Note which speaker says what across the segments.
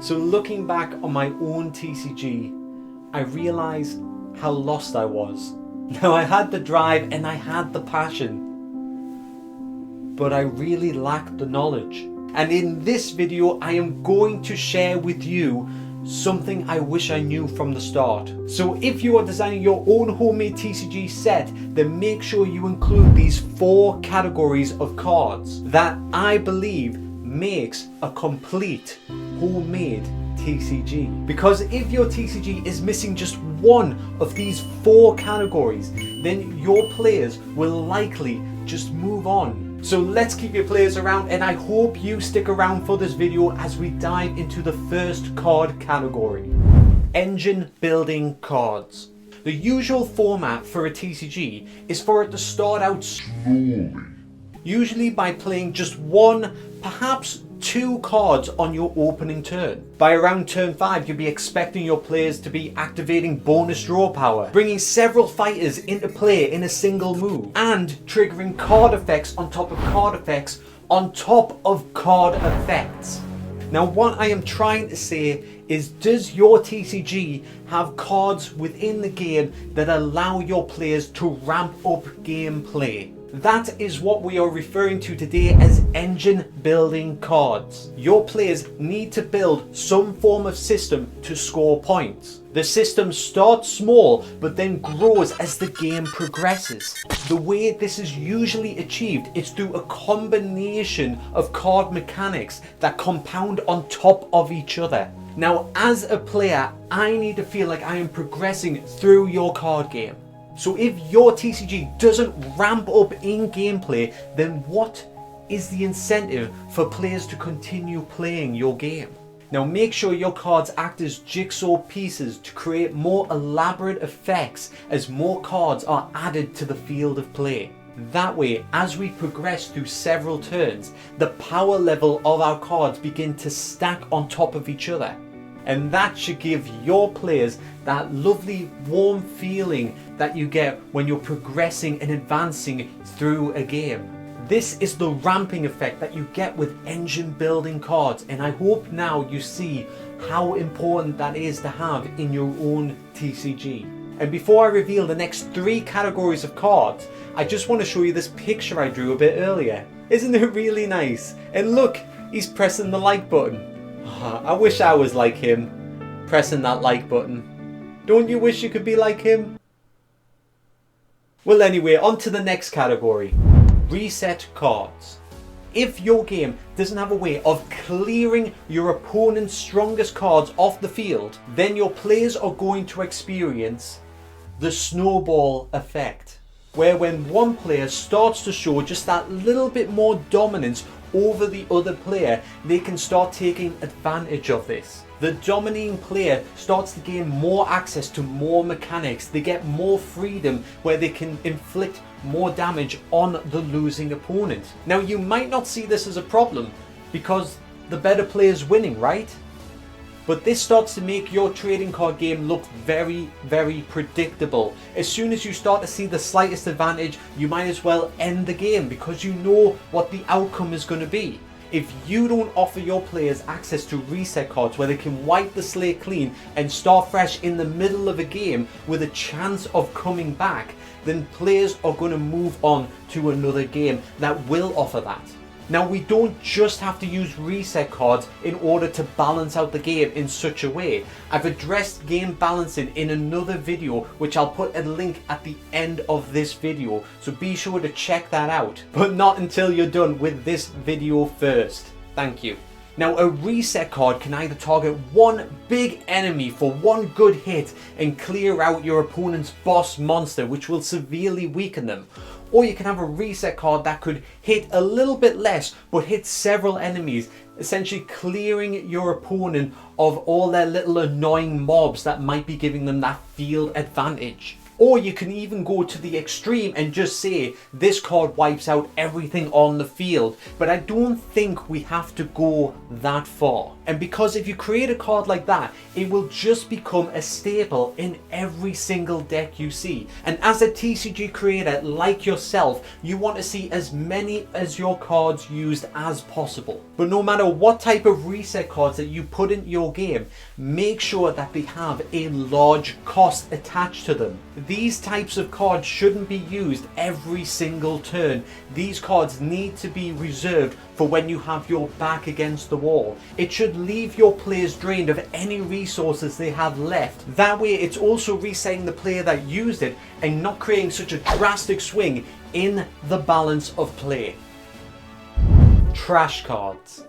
Speaker 1: So looking back on my own TCG, I realised how lost I was. Now I had the drive and I had the passion, but I really lacked the knowledge. And in this video, I am going to share with you something I wish I knew from the start. So if you are designing your own homemade TCG set, then make sure you include these 4 categories of cards that I believe makes a complete homemade TCG. Because if your TCG is missing just one of these 4 categories, then your players will likely just move on. So let's keep your players around, and I hope you stick around for this video as we dive into the first card category: engine building cards. The usual format for a TCG is for it to start out slowly, usually by playing just 1, perhaps 2 cards on your opening turn. By around turn 5, you'll be expecting your players to be activating bonus draw power, bringing several fighters into play in a single move, and triggering card effects on top of card effects on top of card effects. Now what I am trying to say is, does your TCG have cards within the game that allow your players to ramp up gameplay? That is what we are referring to today as engine building cards. Your players need to build some form of system to score points. The system starts small but then grows as the game progresses. The way this is usually achieved is through a combination of card mechanics that compound on top of each other. Now, as a player, I need to feel like I am progressing through your card game. So if your TCG doesn't ramp up in gameplay, then what is the incentive for players to continue playing your game? Now make sure your cards act as jigsaw pieces to create more elaborate effects as more cards are added to the field of play. That way, as we progress through several turns, the power level of our cards begin to stack on top of each other. And that should give your players that lovely warm feeling that you get when you're progressing and advancing through a game. This is the ramping effect that you get with engine building cards, and I hope now you see how important that is to have in your own TCG. And before I reveal the next 3 categories of cards, I just want to show you this picture I drew a bit earlier. Isn't it really nice? And look, he's pressing the like button. I wish I was like him, pressing that like button. Don't you wish you could be like him? Well anyway, on to the next category. Reset cards. If your game doesn't have a way of clearing your opponent's strongest cards off the field, then your players are going to experience the snowball effect, where when one player starts to show just that little bit more dominance over the other player, they can start taking advantage of this. The dominating player starts to gain more access to more mechanics. They get more freedom where they can inflict more damage on the losing opponent. Now you might not see this as a problem because the better player is winning, right? But this starts to make your trading card game look very, very predictable. As soon as you start to see the slightest advantage, you might as well end the game because you know what the outcome is going to be. If you don't offer your players access to reset cards where they can wipe the slate clean and start fresh in the middle of a game with a chance of coming back, then players are going to move on to another game that will offer that. Now we don't just have to use reset cards in order to balance out the game in such a way. I've addressed game balancing in another video which I'll put a link at the end of this video, so be sure to check that out. But not until you're done with this video first. Thank you. Now a reset card can either target one big enemy for one good hit and clear out your opponent's boss monster, which will severely weaken them. Or you can have a reset card that could hit a little bit less but hit several enemies, essentially clearing your opponent of all their little annoying mobs that might be giving them that field advantage. Or you can even go to the extreme and just say this card wipes out everything on the field. But I don't think we have to go that far. And because if you create a card like that, it will just become a staple in every single deck you see. And as a TCG creator like yourself, you want to see as many as your cards used as possible. But no matter what type of reset cards that you put into your game, make sure that they have a large cost attached to them. These types of cards shouldn't be used every single turn. These cards need to be reserved for when you have your back against the wall. It should leave your players drained of any resources they have left. That way it's also resetting the player that used it and not creating such a drastic swing in the balance of play. Trash cards.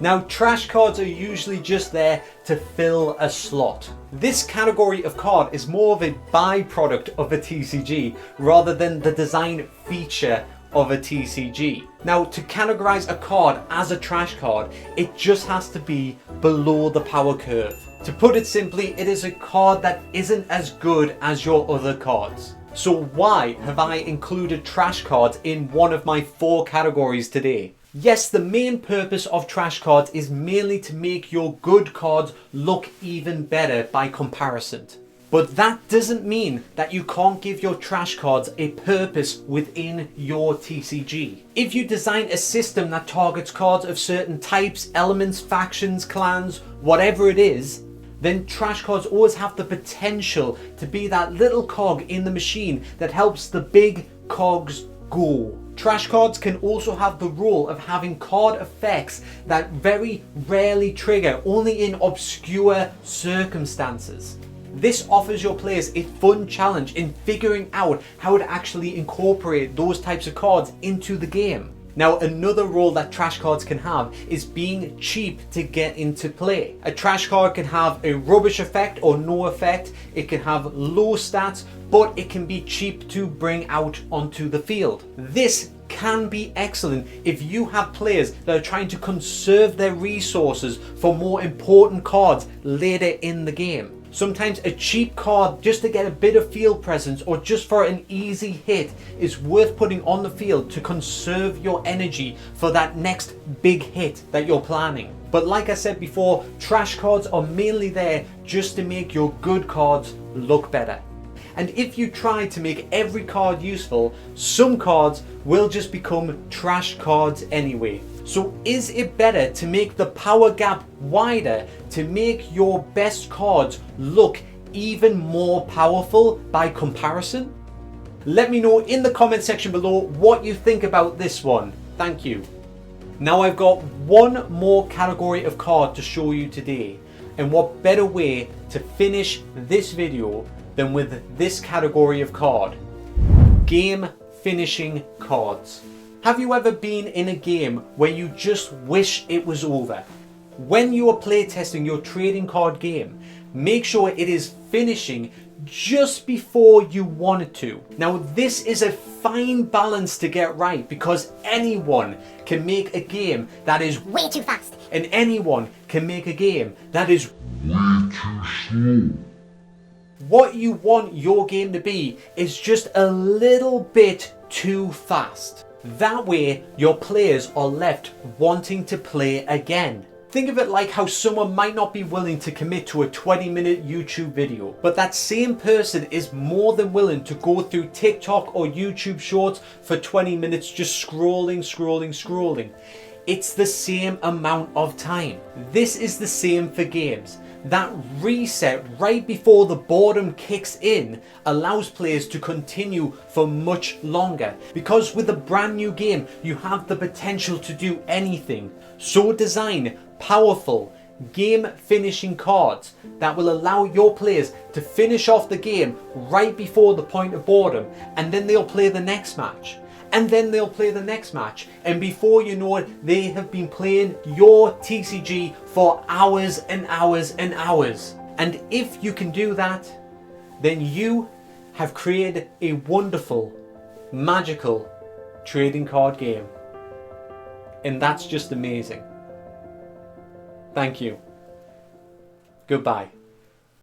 Speaker 1: Now, trash cards are usually just there to fill a slot. This category of card is more of a byproduct of a TCG rather than the design feature of a TCG. Now, to categorize a card as a trash card, it just has to be below the power curve. To put it simply, it is a card that isn't as good as your other cards. So why have I included trash cards in one of my 4 categories today? Yes, the main purpose of trash cards is mainly to make your good cards look even better by comparison. But that doesn't mean that you can't give your trash cards a purpose within your TCG. If you design a system that targets cards of certain types, elements, factions, clans, whatever it is, then trash cards always have the potential to be that little cog in the machine that helps the big cogs go. Trash cards can also have the role of having card effects that very rarely trigger only in obscure circumstances. This offers your players a fun challenge in figuring out how to actually incorporate those types of cards into the game. Now, another role that trash cards can have is being cheap to get into play. A trash card can have a rubbish effect or no effect. It can have low stats, but it can be cheap to bring out onto the field. This can be excellent if you have players that are trying to conserve their resources for more important cards later in the game. Sometimes a cheap card just to get a bit of field presence or just for an easy hit is worth putting on the field to conserve your energy for that next big hit that you're planning. But like I said before, trash cards are mainly there just to make your good cards look better. And if you try to make every card useful, some cards will just become trash cards anyway. So is it better to make the power gap wider to make your best cards look even more powerful by comparison? Let me know in the comment section below what you think about this one. Thank you. Now I've got one more category of card to show you today. And what better way to finish this video than with this category of card? Game finishing cards. Have you ever been in a game where you just wish it was over? When you are playtesting your trading card game, make sure it is finishing just before you want it to. Now, this is a fine balance to get right because anyone can make a game that is way too fast, and anyone can make a game that is way too slow. What you want your game to be is just a little bit too fast. That way, your players are left wanting to play again. Think of it like how someone might not be willing to commit to a 20-minute YouTube video, but that same person is more than willing to go through TikTok or YouTube Shorts for 20 minutes just scrolling. It's the same amount of time. This is the same for games. That reset right before the boredom kicks in allows players to continue for much longer, because with a brand new game you have the potential to do anything. So design powerful game finishing cards that will allow your players to finish off the game right before the point of boredom, and then they'll play the next match. And then they'll play the next match, and before you know it, they have been playing your TCG for hours and hours and hours. And if you can do that, then you have created a wonderful, magical trading card game. And that's just amazing. Thank you. Goodbye.